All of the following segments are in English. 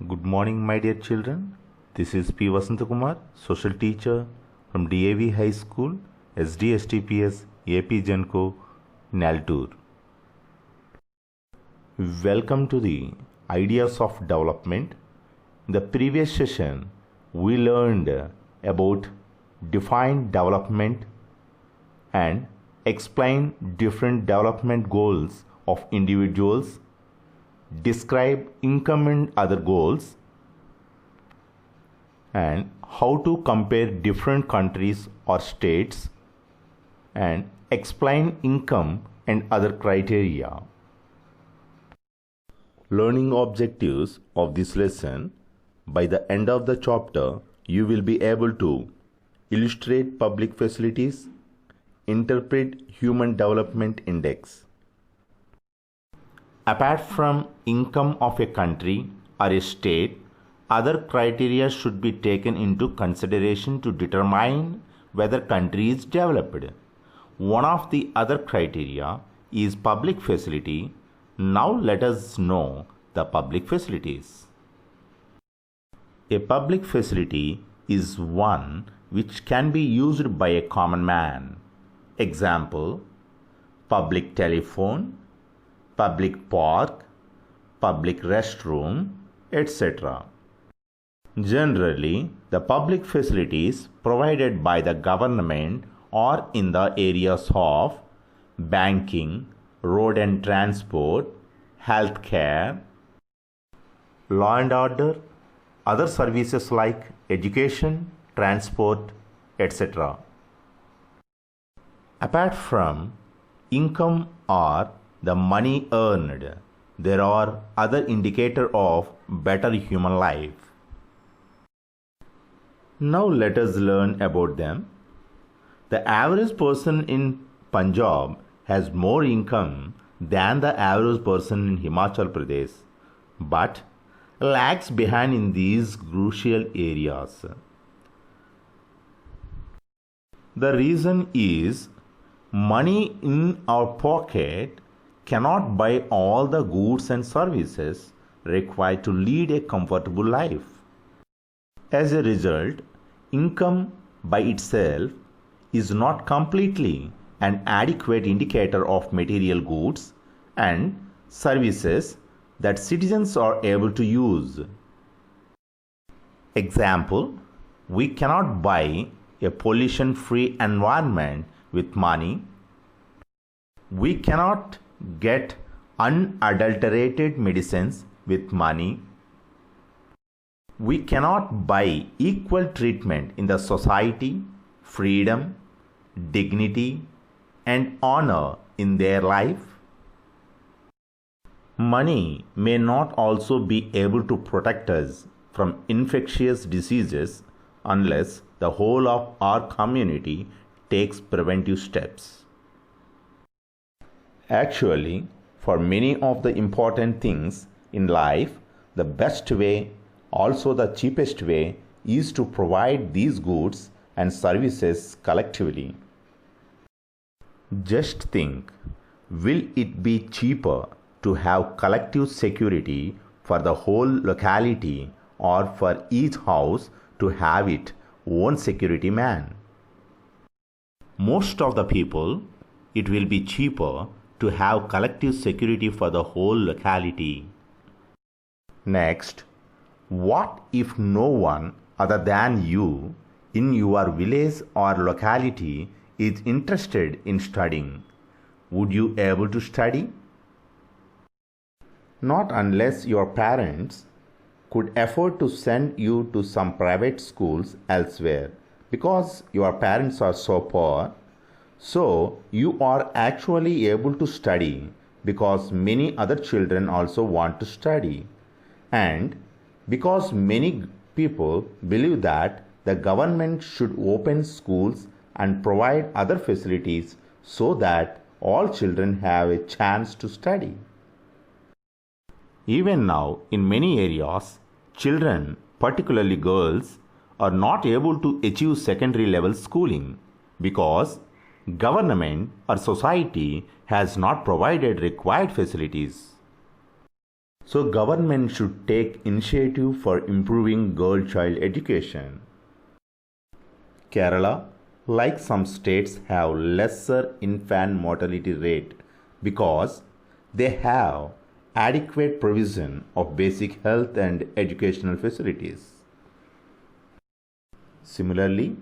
Good morning, my dear children. This is P. Vasantakumar, social teacher from DAV High School, SDSTPS, AP Genco, Naltur. Welcome to the Ideas of Development. In the previous session, we learned about define development and explain different development goals of individuals, describe income and other goals, and how to compare different countries or states, and explain income and other criteria. Learning objectives of this lesson: by the end of the chapter, you will be able to illustrate public facilities, interpret Human Development Index. Apart from income of a country or a state, other criteria should be taken into consideration to determine whether country is developed. One of the other criteria is public facility. Now let us know the public facilities. A public facility is one which can be used by a common man. Example: public telephone, public park, public restroom, etc. Generally, the public facilities provided by the government are in the areas of banking, road and transport, healthcare, law and order, other services like education, transport, etc. Apart from income or the money earned, there are other indicators of better human life. Now let us learn about them. The average person in Punjab has more income than the average person in Himachal Pradesh, but lags behind in these crucial areas. The reason is money in our pocket cannot buy all the goods and services required to lead a comfortable life. As a result, income by itself is not completely an adequate indicator of material goods and services that citizens are able to use. Example: we cannot buy a pollution-free environment with money. We cannot get unadulterated medicines with money. We cannot buy equal treatment in the society, freedom, dignity, and honor in their life. Money may not also be able to protect us from infectious diseases unless the whole of our community takes preventive steps. Actually, for many of the important things in life, the best way, also the cheapest way, is to provide these goods and services collectively. Just think, will it be cheaper to have collective security for the whole locality or for each house to have its own security man? Most of the people, it will be cheaper to have collective security for the whole locality. Next, what if no one other than you in your village or locality is interested in studying? Would you be able to study? Not unless your parents could afford to send you to some private schools elsewhere because your parents are so poor. So you are actually able to study because many other children also want to study, and because many people believe that the government should open schools and provide other facilities so that all children have a chance to study. Even now, in many areas, children, particularly girls, are not able to achieve secondary level schooling because government or society has not provided required facilities. So government should take initiative for improving girl-child education. Kerala, like some states, have lesser infant mortality rate because they have adequate provision of basic health and educational facilities. Similarly,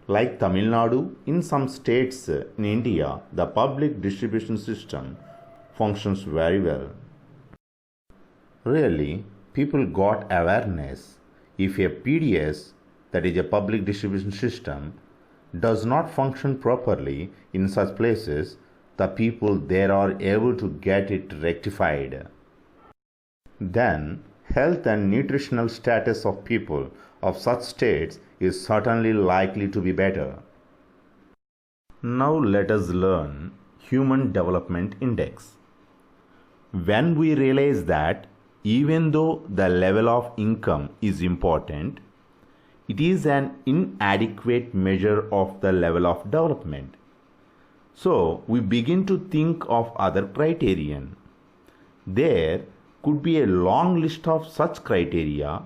like Tamil Nadu, in some states in India, the public distribution system functions very well. Really, people got awareness if a PDS, that is a public distribution system, does not function properly in such places, the people there are able to get it rectified. Then, health and nutritional status of people of such states is certainly likely to be better. Now let us learn Human Development Index. When we realize that even though the level of income is important, it is an inadequate measure of the level of development. So we begin to think of other criterion. There could be a long list of such criteria,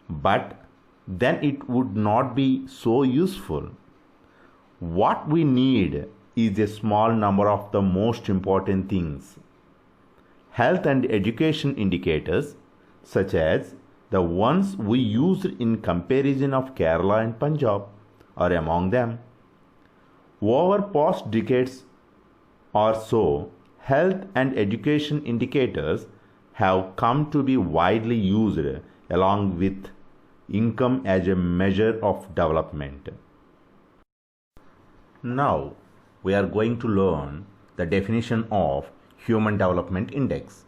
but then it would not be so useful. What we need is a small number of the most important things. Health and education indicators, such as the ones we used in comparison of Kerala and Punjab, are among them. Over past decades or so, health and education indicators have come to be widely used along with income as a measure of development. Now, we are going to learn the definition of Human Development Index.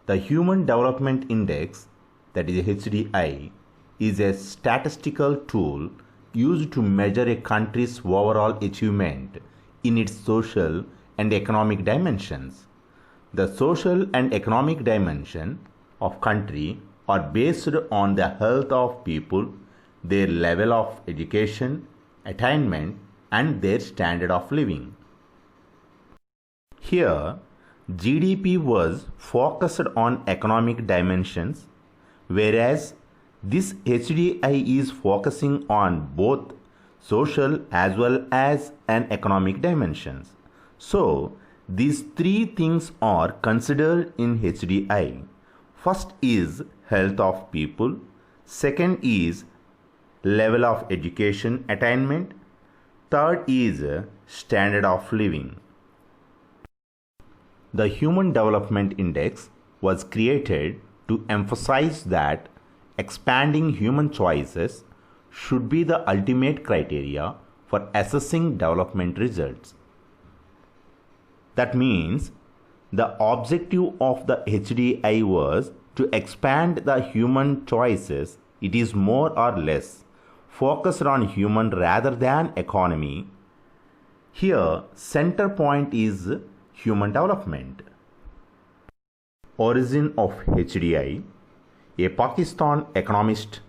The Human Development Index, that is HDI, is a statistical tool used to measure a country's overall achievement in its social and economic dimensions. The social and economic dimension of country are based on the health of people, their level of education, attainment, and their standard of living. Here, GDP was focused on economic dimensions, whereas this HDI is focusing on both social as well as an economic dimensions. So, these three things are considered in HDI. First is health of people, second is level of education attainment, third is standard of living. The Human Development Index was created to emphasize that expanding human choices should be the ultimate criteria for assessing development results. That means the objective of the HDI was to expand the human choices. It is more or less focused on human rather than economy. Here, center point is human development. Origin of HDI. A Pakistan economist,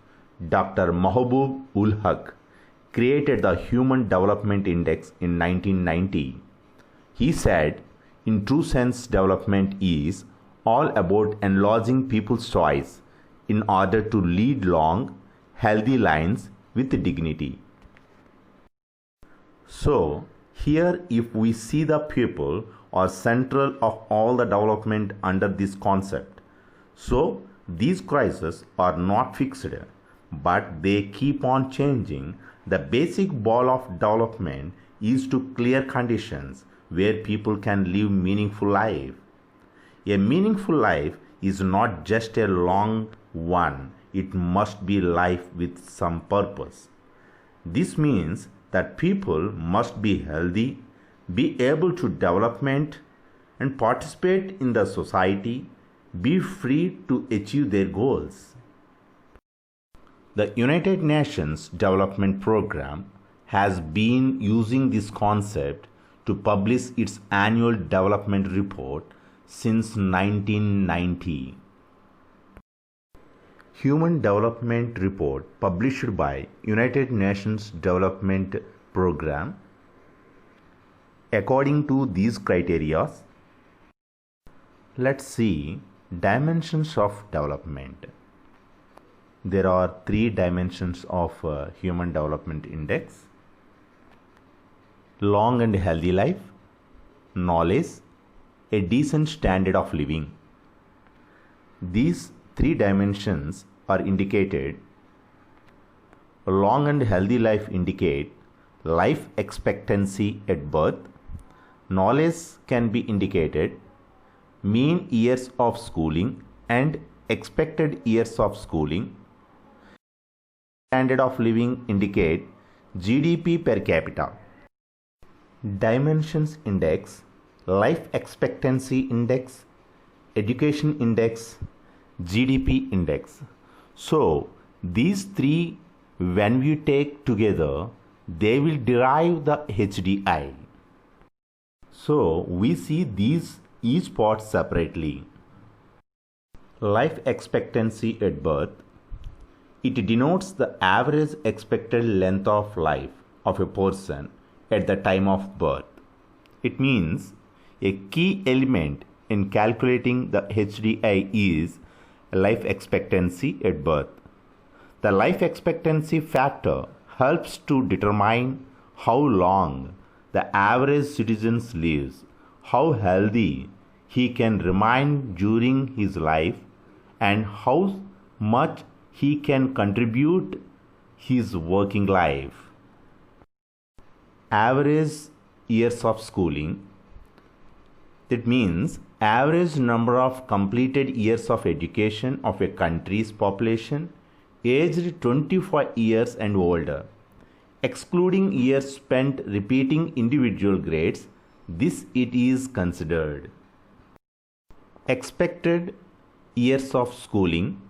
Dr. Mahbub ul Haq, created the Human Development Index in 1990. He said, in true sense, development is all about enlarging people's choice in order to lead long, healthy lives with dignity. So, here if we see the people are central of all the development under this concept. So, these crises are not fixed, but they keep on changing. The basic ball of development is to clear conditions where people can live meaningful life. A meaningful life is not just a long one, it must be life with some purpose. This means that people must be healthy, be able to development and participate in the society, be free to achieve their goals. The United Nations Development Programme has been using this concept to publish its annual development report since 1990. Human Development Report published by United Nations Development Programme. According to these criteria, let's see Dimensions of development. There are three dimensions of Human Development Index: long and healthy life, knowledge, a decent standard of living. These three dimensions are indicated. Long and healthy life indicate life expectancy at birth. Knowledge can be indicated mean years of schooling and expected years of schooling. Standard of living indicate GDP per capita. Dimensions index, life expectancy index, education index, GDP index. So these three, when we take together, they will derive the HDI. So we see these each part separately. Life expectancy at birth. It denotes the average expected length of life of a person at the time of birth. It means a key element in calculating the HDI is life expectancy at birth. The life expectancy factor helps to determine how long the average citizen lives, how healthy he can remain during his life, and how much he can contribute his working life. Average years of schooling. That means average number of completed years of education of a country's population aged 25 years and older, excluding years spent repeating individual grades. This it is considered. Expected years of schooling.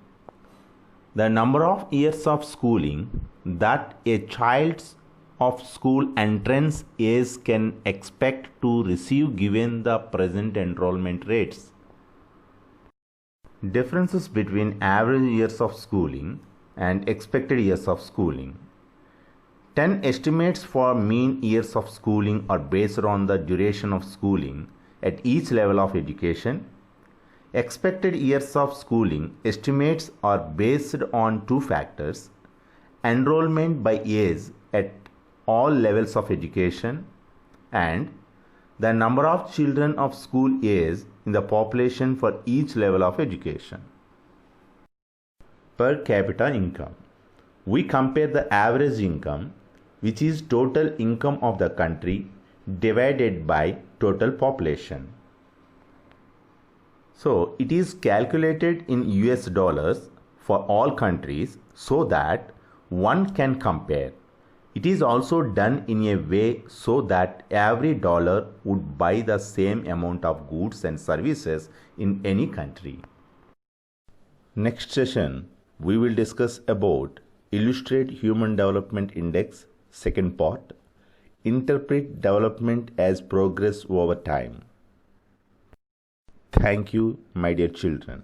The number of years of schooling that a child's of school entrance age can expect to receive given the present enrollment rates. Differences between average years of schooling and expected years of schooling. 10 estimates for mean years of schooling are based on the duration of schooling at each level of education. Expected years of schooling estimates are based on two factors: enrollment by age at all levels of education and the number of children of school age in the population for each level of education. Per capita income. We compare the average income, which is total income of the country divided by total population. So it is calculated in US dollars for all countries so that one can compare. It is also done in a way so that every dollar would buy the same amount of goods and services in any country. Next session, we will discuss about Illustrate Human Development Index, second part, Interpret Development as Progress over Time. Thank you, my dear children.